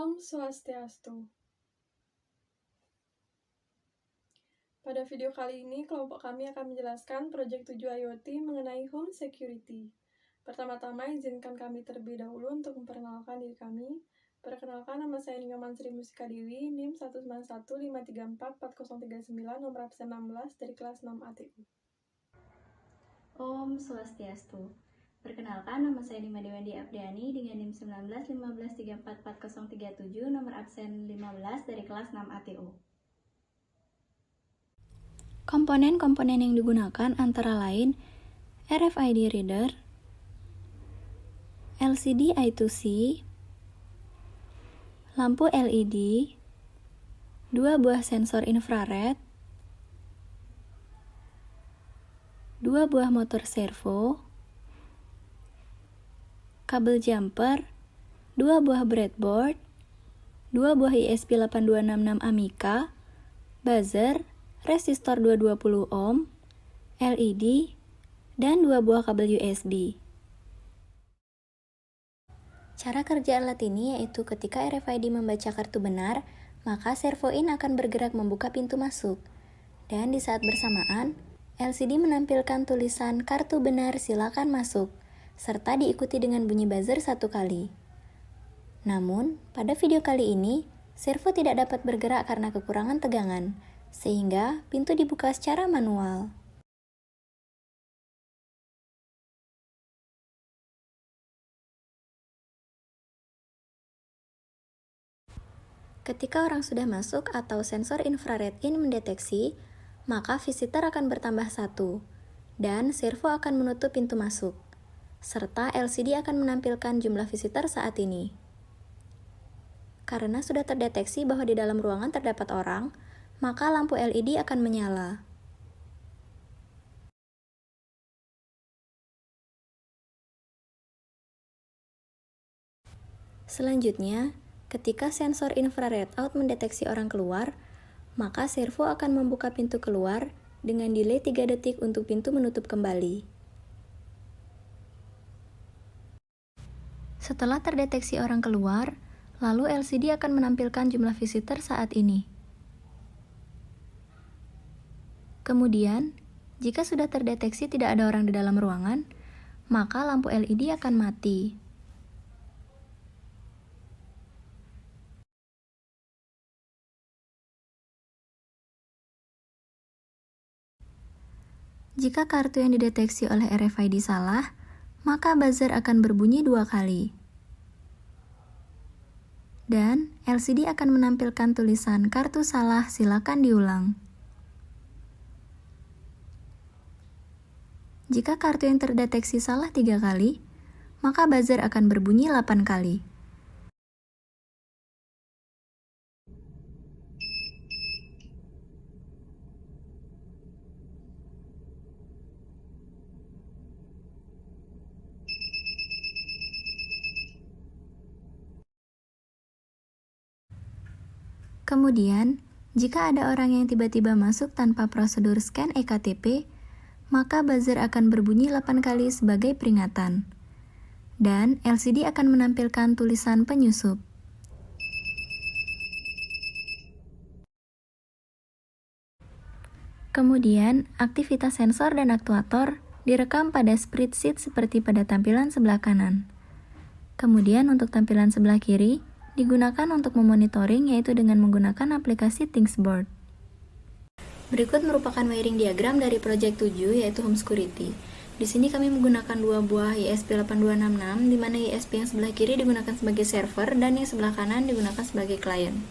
Om Swastiastu. Pada video kali ini, kelompok kami akan menjelaskan proyek 7 IoT mengenai home security. Pertama-tama, izinkan kami terlebih dahulu untuk memperkenalkan diri kami. Perkenalkan, nama saya Nyoman Sri Musika Dewi, NIM 19153444039, nomor absen 16 dari kelas 6 ATU. Om Swastiastu. Perkenalkan, nama saya Nima Dewendi Afriani dengan NIM 19153444037, nomor absen 15 dari kelas 6 ATU. Komponen-komponen yang digunakan antara lain RFID reader, LCD I2C, lampu LED, 2 buah sensor infrared, 2 buah motor servo, kabel jumper, 2 buah breadboard, 2 buah ISP8266 Amica, buzzer, resistor 220 ohm, LED, dan 2 buah kabel USB. Cara kerja alat ini yaitu ketika RFID membaca kartu benar, maka servo-in akan bergerak membuka pintu masuk. Dan di saat bersamaan, LCD menampilkan tulisan kartu benar silakan masuk, serta diikuti dengan bunyi buzzer 1 kali. Namun, pada video kali ini, servo tidak dapat bergerak karena kekurangan tegangan, sehingga pintu dibuka secara manual. Ketika orang sudah masuk atau sensor infrared in mendeteksi, maka visitor akan bertambah 1, dan servo akan menutup pintu masuk, serta LCD akan menampilkan jumlah visitor saat ini. Karena sudah terdeteksi bahwa di dalam ruangan terdapat orang, maka lampu LED akan menyala. Selanjutnya, ketika sensor infrared out mendeteksi orang keluar, maka servo akan membuka pintu keluar dengan delay 3 detik untuk pintu menutup kembali. Setelah terdeteksi orang keluar, lalu LCD akan menampilkan jumlah visitor saat ini. Kemudian, jika sudah terdeteksi tidak ada orang di dalam ruangan, maka lampu LED akan mati. Jika kartu yang dideteksi oleh RFID salah, maka buzzer akan berbunyi 2 kali. Dan LCD akan menampilkan tulisan kartu salah silakan diulang. Jika kartu yang terdeteksi salah 3 kali, maka buzzer akan berbunyi 8 kali. Kemudian, jika ada orang yang tiba-tiba masuk tanpa prosedur scan eKTP, maka buzzer akan berbunyi 8 kali sebagai peringatan. Dan LCD akan menampilkan tulisan penyusup. Kemudian, aktivitas sensor dan aktuator direkam pada spreadsheet seperti pada tampilan sebelah kanan. Kemudian untuk tampilan sebelah kiri, digunakan untuk memonitoring yaitu dengan menggunakan aplikasi Thingsboard. Berikut merupakan wiring diagram dari Project 7 yaitu Home Security. Di sini kami menggunakan 2 buah ISP8266, di mana ISP yang sebelah kiri digunakan sebagai server dan yang sebelah kanan digunakan sebagai klien.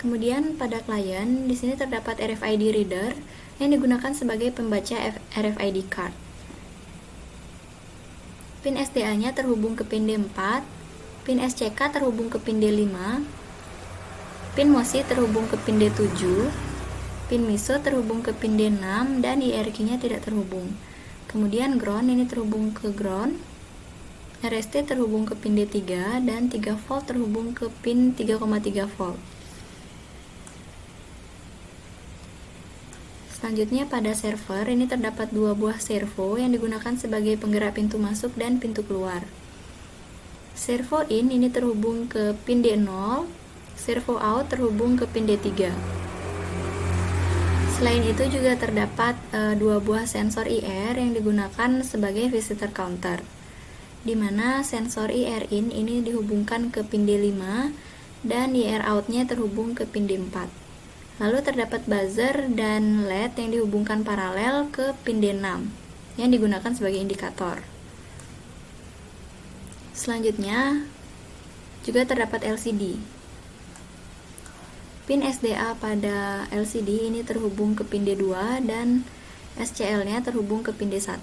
Kemudian pada klien, di sini terdapat RFID reader yang digunakan sebagai pembaca RFID card. Pin SDA-nya terhubung ke pin D4, pin SCK terhubung ke pin D5, pin MOSI terhubung ke pin D7, pin MISO terhubung ke pin D6, dan IRQ-nya tidak terhubung. Kemudian ground ini terhubung ke ground, RST terhubung ke pin D3, dan 3 volt terhubung ke pin 3,3 volt. Selanjutnya pada server, ini terdapat 2 buah servo yang digunakan sebagai penggerak pintu masuk dan pintu keluar. Servo in ini terhubung ke pin D0, servo out terhubung ke pin D3. Selain itu juga terdapat dua buah sensor IR yang digunakan sebagai visitor counter, di mana sensor IR in ini dihubungkan ke pin D5 dan IR out-nya terhubung ke pin D4. Lalu terdapat buzzer dan LED yang dihubungkan paralel ke pin D6 yang digunakan sebagai indikator. Selanjutnya juga terdapat LCD. Pin SDA pada LCD ini terhubung ke pin D2 dan SCL-nya terhubung ke pin D1.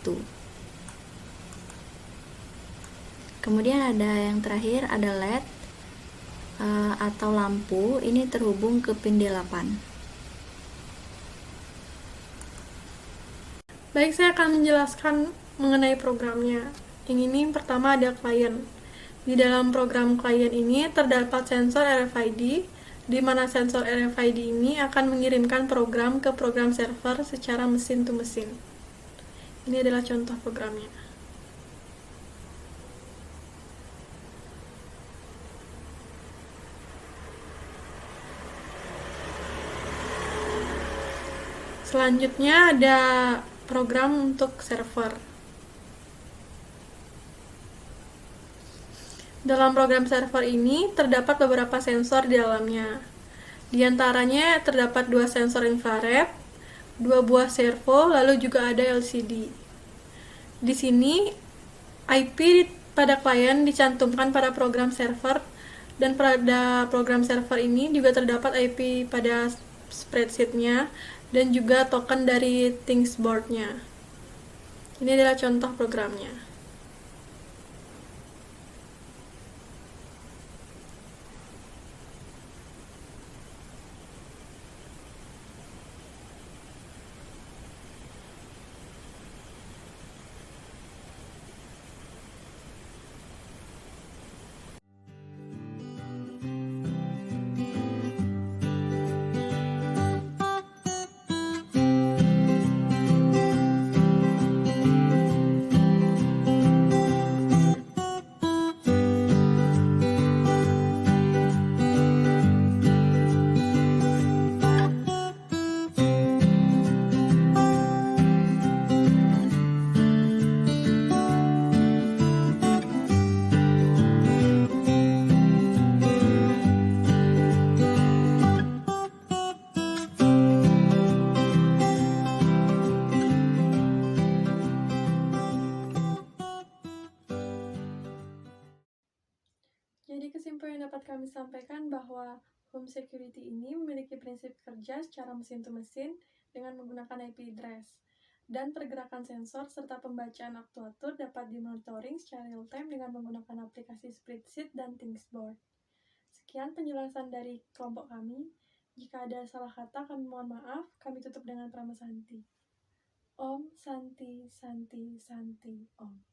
Kemudian ada yang terakhir, ada LED atau lampu, ini terhubung ke pin D8. Baik, saya akan menjelaskan mengenai programnya. Yang ini pertama ada klien. Di dalam program klien ini terdapat sensor RFID, di mana sensor RFID ini akan mengirimkan program ke program server secara mesin to mesin. Ini adalah contoh programnya. Selanjutnya ada program untuk server. Dalam program server ini terdapat beberapa sensor di dalamnya. Di antaranya terdapat 2 sensor infrared, 2 buah servo, lalu juga ada LCD. Di sini IP pada klien dicantumkan pada program server, dan pada program server ini juga terdapat IP pada spreadsheet-nya dan juga token dari Thingsboard-nya. Ini adalah contoh programnya. Jadi kesimpulan yang dapat kami sampaikan bahwa home security ini memiliki prinsip kerja secara mesin to mesin dengan menggunakan IP address, dan pergerakan sensor serta pembacaan aktuatur dapat dimonitoring secara real time dengan menggunakan aplikasi spreadsheet dan Thingsboard. Sekian penjelasan dari kelompok kami. Jika ada salah kata, kami mohon maaf. Kami tutup dengan Prama Santi. Om Santi Santi Santi Om.